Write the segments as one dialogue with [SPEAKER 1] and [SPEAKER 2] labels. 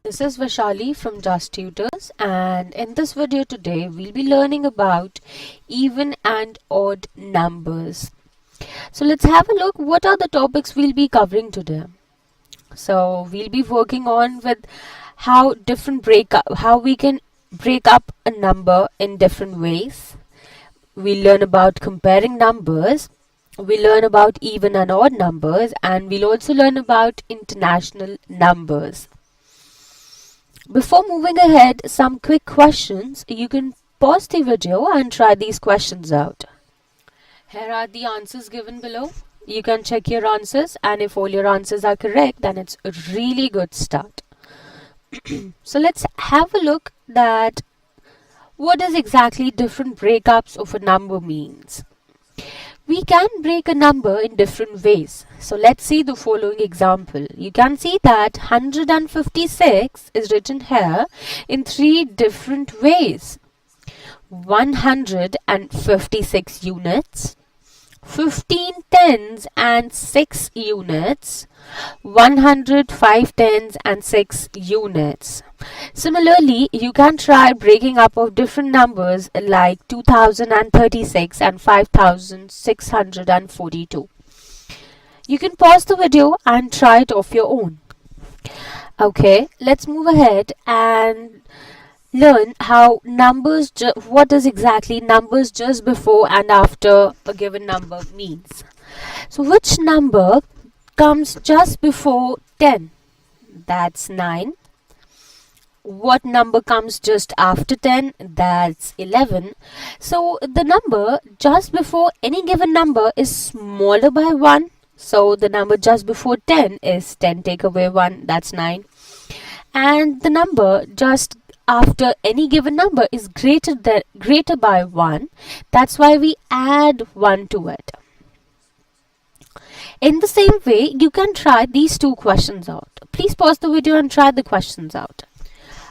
[SPEAKER 1] This is Vaishali from Just Tutors, and in this video today we'll be learning about even and odd numbers. So let's have a look what are the topics we'll be covering today. So we'll be working on with how we can break up a number in different ways. We'll learn about comparing numbers. We'll learn about even and odd numbers, and we'll also learn about international numbers. Before moving ahead, some quick questions. You can pause the video and try these questions out. Here are the answers given below. You can check your answers, and if all your answers are correct, then it's a really good start. So let's have a look that what does exactly different breakups of a number means. We can break a number in different ways. So let's see the following example. You can see that 156 is written here in three different ways. 156 units, 15 tens and 6 units, 105 tens and 6 units. Similarly, you can try breaking up of different numbers like 2036 and 5642. You can pause the video and try it of your own. Okay, let's move ahead and learn how numbers, what is exactly numbers just before and after a given number means. So which number comes just before 10? That's 9. What number comes just after 10? That's 11. So the number just before any given number is smaller by 1. So the number just before 10 is 10 take away 1, that's 9. And the number just after any given number is greater by 1. That's why we add 1 to it. In the same way, you can try these two questions out. Please pause the video and try the questions out.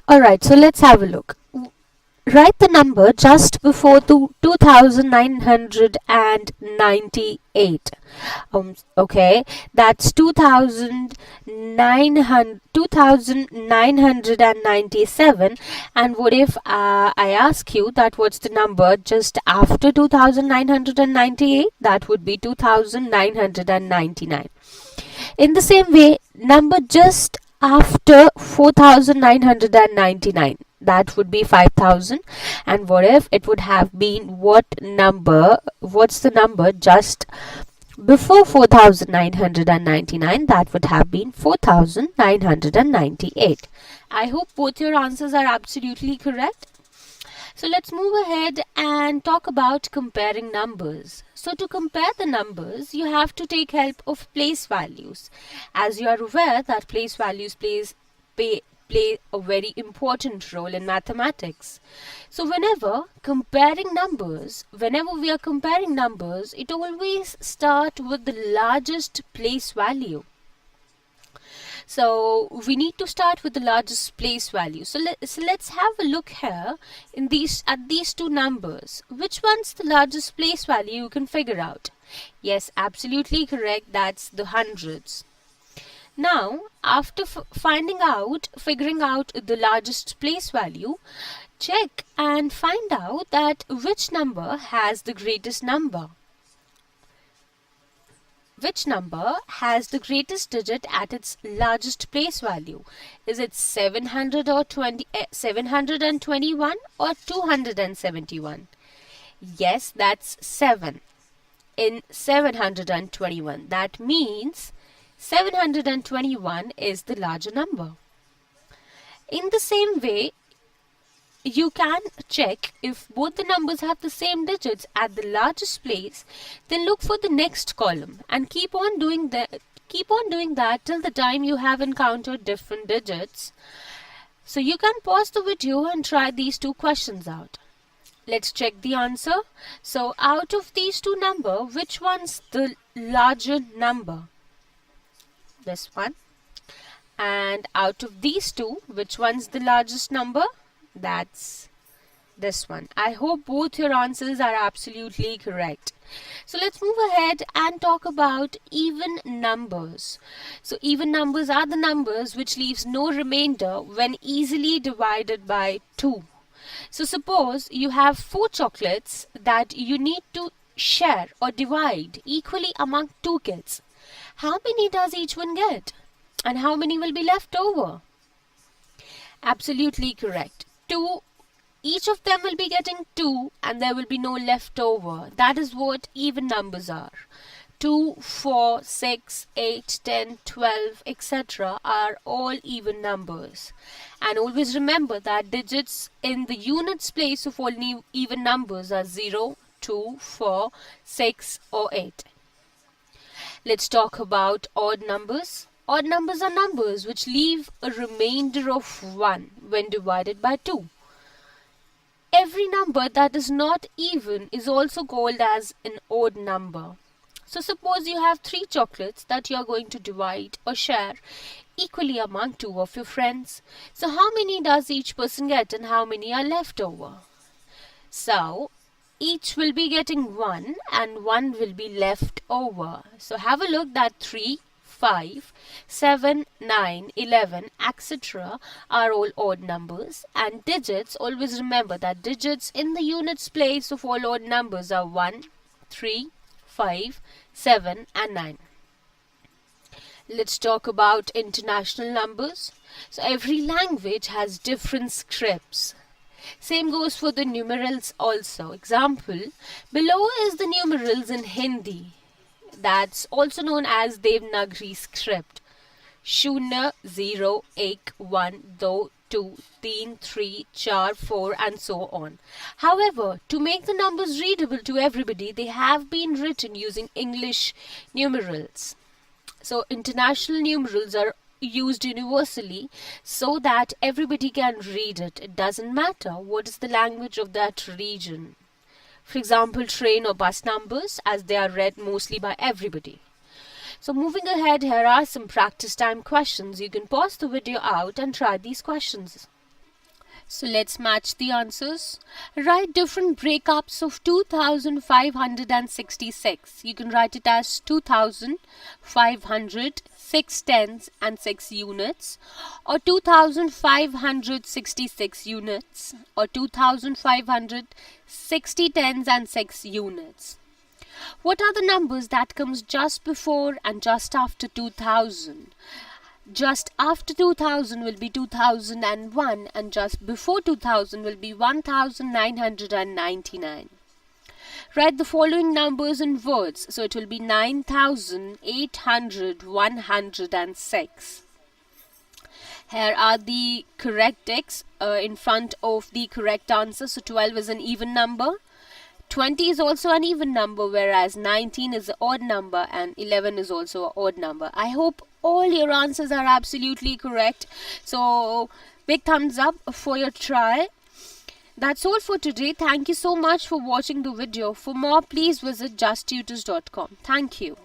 [SPEAKER 1] Alright, so let's have a look. Write the number just before 2998. Okay, that's 2997. And what if I ask you that what's the number just after 2998? That would be 2999. In the same way, number just after 4999, that would be 5000. And what if it would have been what's the number just before 4999? That would have been 4998. I hope both your answers are absolutely correct. So let's move ahead and talk about comparing numbers. So to compare the numbers, you have to take help of place values. As you are aware that place values play a very important role in mathematics. So whenever we are comparing numbers, it always starts with the largest place value. So we need to start with the largest place value. So let's have a look here at these two numbers. Which one's the largest place value you can figure out? Yes, absolutely correct. That's the hundreds. Now, after figuring out the largest place value, check and find out that which number has the greatest number. Which number has the greatest digit at its largest place value? Is it 721 or 271? Yes, that's 7 in 721. That means 721 is the larger number. In the same way, you can check if both the numbers have the same digits at the largest place, then look for the next column and keep on doing that till the time you have encountered different digits. So you can pause the video and try these two questions out. Let's check the answer. So out of these two numbers, which one's the larger number? This one. And out of these two, which one's the largest number? That's this one. I hope both your answers are absolutely correct. So let's move ahead and talk about even numbers. So even numbers are the numbers which leaves no remainder when easily divided by 2. So suppose you have 4 chocolates that you need to share or divide equally among 2 kids. How many does each one get? And how many will be left over? Absolutely correct. 2. Each of them will be getting 2 and there will be no leftover. That is what even numbers are. 2, 4, 6, 8, 10, 12, etc. are all even numbers. And always remember that digits in the units place of all even numbers are 0, 2, 4, 6 or 8. Let's talk about odd numbers. Odd numbers are numbers which leave a remainder of 1 when divided by 2. Every number that is not even is also called as an odd number. So suppose you have 3 chocolates that you are going to divide or share equally among 2 of your friends. So how many does each person get and how many are left over? So each will be getting 1 and 1 will be left over. So have a look that 3, 5, 7, 9, 11, etc. are all odd numbers, and digits, always remember that digits in the units place of all odd numbers are 1, 3, 5, 7 and 9. Let's talk about international numbers. So every language has different scripts. Same goes for the numerals also. Example, below is the numerals in Hindi. That's also known as Devanagari script. 0, 0, 1, 1, 2, 3, 3, 4, 4 and so on. However, to make the numbers readable to everybody, they have been written using English numerals. So international numerals are used universally so that everybody can read it. It doesn't matter what is the language of that region. For example, train or bus numbers, as they are read mostly by everybody. So moving ahead, here are some practice time questions. You can pause the video out and try these questions. So let's match the answers. Write different breakups of 2566. You can write it as 2500, 6 tens and 6 units, or 2566 units, or 2560 tens and 6 units. What are the numbers that comes just before and just after 2000? Just after 2000 will be 2001 and just before 2000 will be 1999. Write the following numbers in words. So it will be 9800, 106. Here are the correct ticks in front of the correct answer. So 12 is an even number. 20 is also an even number, whereas 19 is an odd number and 11 is also an odd number. I hope all your answers are absolutely correct. So big thumbs up for your try. That's all for today. Thank you so much for watching the video. For more, please visit justtutors.com. Thank you.